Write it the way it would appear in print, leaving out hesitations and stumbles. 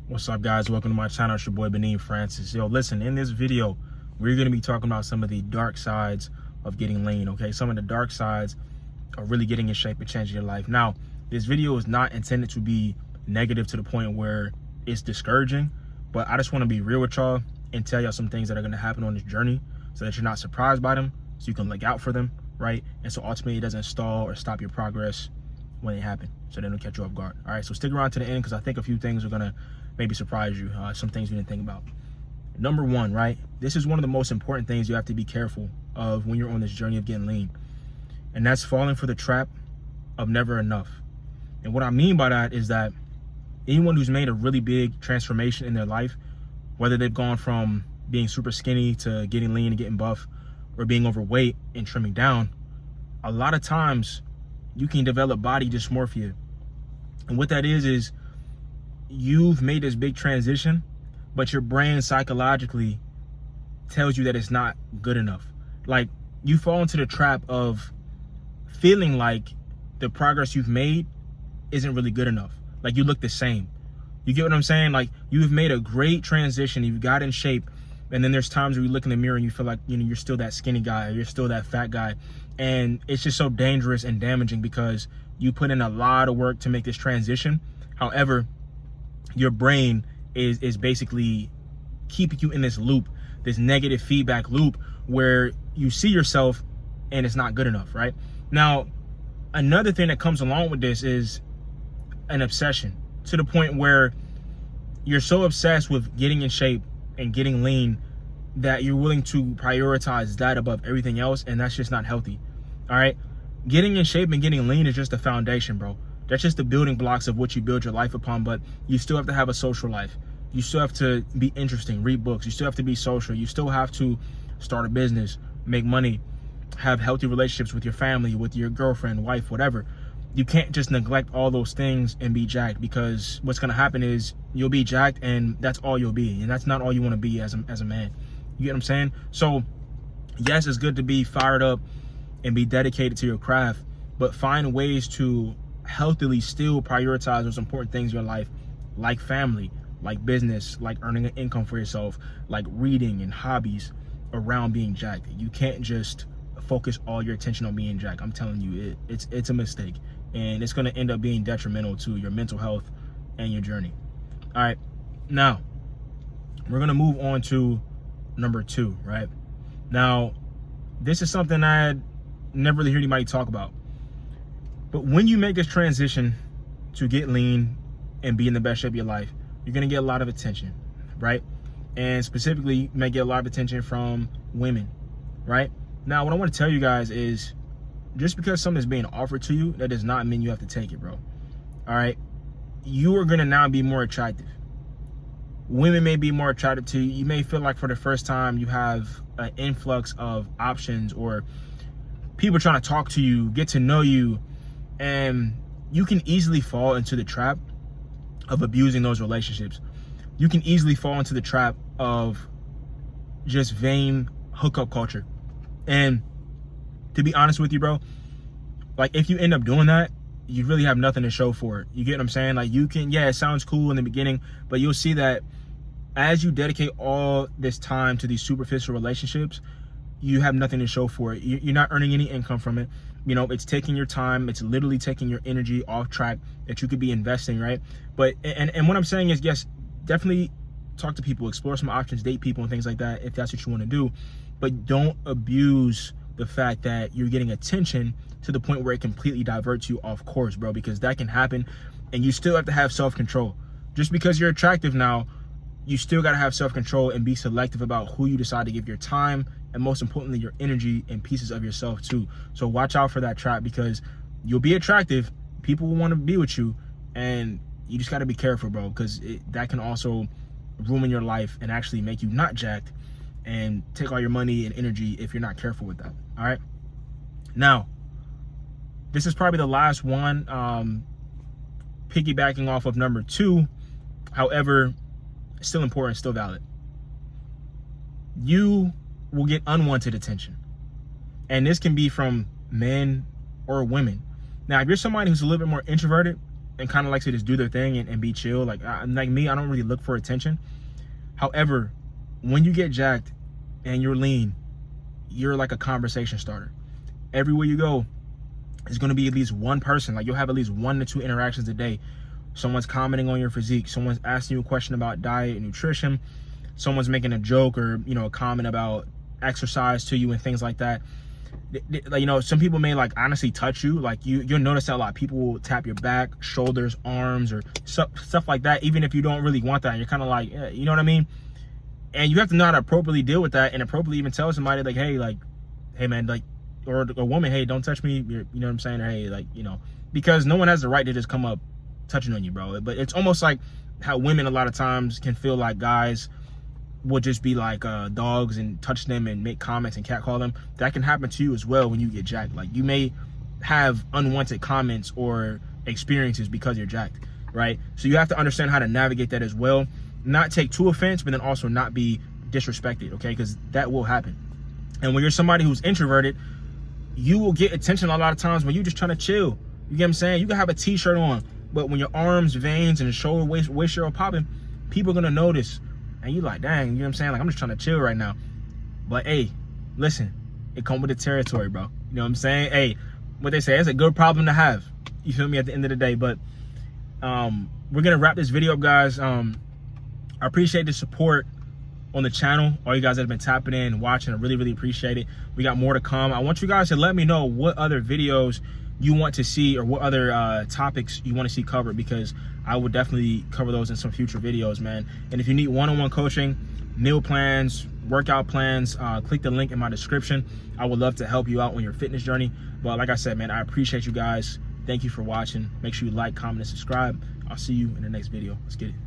What's up, guys? Welcome to my channel. It's your boy Benin Francis. Yo, listen, in this video we're going to be talking about some of the dark sides of getting lean. Okay, some of the dark sides of really getting in shape and changing your life. Now, this video is not intended to be negative to the point where it's discouraging, but I just want to be real with y'all and tell y'all some things that are going to happen on this journey so that you're not surprised by them, so you can look out for them, right? And so ultimately it doesn't stall or stop your progress when they happen, so they don't catch you off guard. All right, so stick around to the end because I think a few things are going to maybe surprise you, some things you didn't think about. Number one, right? This is one of the most important things you have to be careful of when you're on this journey of getting lean. And that's falling for the trap of never enough. And what I mean by that is that anyone who's made a really big transformation in their life, whether they've gone from being super skinny to getting lean and getting buff, or being overweight and trimming down, a lot of times you can develop body dysmorphia. And what that is you've made this big transition, but your brain psychologically tells you that it's not good enough. Like, you fall into the trap of feeling like the progress you've made isn't really good enough. Like, you look the same. You get what I'm saying? Like, you've made a great transition, you've got in shape, and then there's times where you look in the mirror and you feel like, you know, you're still that skinny guy, or you're still that fat guy. And it's just so dangerous and damaging because you put in a lot of work to make this transition. However, your brain is basically keeping you in this loop, this negative feedback loop where you see yourself and it's not good enough, right? Now, another thing that comes along with this is an obsession, to the point where you're so obsessed with getting in shape and getting lean that you're willing to prioritize that above everything else, and that's just not healthy. All right, getting in shape and getting lean is just the foundation, bro. That's just the building blocks of what you build your life upon, but you still have to have a social life. You still have to be interesting, read books. You still have to be social. You still have to start a business, make money, have healthy relationships with your family, with your girlfriend, wife, whatever. You can't just neglect all those things and be jacked, because what's going to happen is you'll be jacked and that's all you'll be. And that's not all you want to be as a man. You get what I'm saying? So yes, it's good to be fired up and be dedicated to your craft, but find ways to healthily still prioritize those important things in your life, like family, like business, like earning an income for yourself, like reading and hobbies around being jacked. You can't just focus all your attention on being jacked. I'm telling you, it's a mistake, and it's going to end up being detrimental to your mental health and your journey. All right, now we're going to move on to number two, right? Now, this is something I never really hear anybody talk about. But when you make this transition to get lean and be in the best shape of your life, you're going to get a lot of attention, right? And specifically, you may get a lot of attention from women, right? Now, what I want to tell you guys is, just because something is being offered to you, that does not mean you have to take it, bro. All right? You are going to now be more attractive. Women may be more attractive to you. You may feel like for the first time you have an influx of options, or people trying to talk to you, get to know you, and you can easily fall into the trap of abusing those relationships. You can easily fall into the trap of just vain hookup culture. And to be honest with you, bro, like, if you end up doing that, you really have nothing to show for it. You get what I'm saying? Like, you can, yeah, it sounds cool in the beginning, but you'll see that as you dedicate all this time to these superficial relationships, you have nothing to show for it. You're not earning any income from it. You know, it's taking your time. It's literally taking your energy off track that you could be investing, right? But, and what I'm saying is, yes, definitely talk to people, explore some options, date people and things like that if that's what you want to do. But don't abuse the fact that you're getting attention to the point where it completely diverts you off course, bro, because that can happen. And you still have to have self-control. Just because you're attractive now, you still got to have self-control and be selective about who you decide to give your time, and most importantly, your energy and pieces of yourself too. So watch out for that trap, because you'll be attractive, people will want to be with you, and you just got to be careful, bro, because that can also ruin your life and actually make you not jacked and take all your money and energy if you're not careful with that. All right, now this is probably the last one, piggybacking off of number two, however, still important, still valid. You will get unwanted attention, and this can be from men or women. Now, if you're somebody who's a little bit more introverted, and kind of likes to just do their thing and be chill. Like me, I don't really look for attention. However, when you get jacked and you're lean, you're like a conversation starter. Everywhere you go, it's going to be at least one person. Like, you'll have at least 1 to 2 interactions a day. Someone's commenting on your physique. Someone's asking you a question about diet and nutrition. Someone's making a joke or, you know, a comment about exercise to you and things like that. Like, you know, some people may like honestly touch you. Like, you'll notice that a lot. People will tap your back, shoulders, arms, or stuff like that, even if you don't really want that. You're kind of like, yeah, you know what I mean? And you have to know how to appropriately deal with that, and appropriately even tell somebody like, hey man, like, or a woman, hey, don't touch me. You know what I'm saying? Or, hey, like, you know, because no one has the right to just come up touching on you, bro. But it's almost like how women a lot of times can feel like guys will just be like dogs and touch them and make comments and catcall them. That can happen to you as well when you get jacked. Like, you may have unwanted comments or experiences because you're jacked, right? So you have to understand how to navigate that as well. Not take too offense, but then also not be disrespected, okay? Because that will happen. And when you're somebody who's introverted, you will get attention a lot of times when you're just trying to chill. You get what I'm saying? You can have a t-shirt on, but when your arms, veins, and shoulder, waist are popping, people are gonna notice. And you like, dang, you know what I'm saying? Like, I'm just trying to chill right now. But hey, listen, it comes with the territory, bro. You know what I'm saying? Hey, what they say, it's a good problem to have. You feel me? At the end of the day. But we're gonna wrap this video up, guys. I appreciate the support on the channel. All you guys that have been tapping in and watching, I really appreciate it. We got more to come. I want you guys to let me know what other videos you want to see, or what other topics you want to see covered, because I will definitely cover those in some future videos, man. And if you need one-on-one coaching, meal plans, workout plans, click the link in my description. I would love to help you out on your fitness journey. But like I said, man, I appreciate you guys. Thank you for watching. Make sure you like, comment, and subscribe. I'll see you in the next video. Let's get it.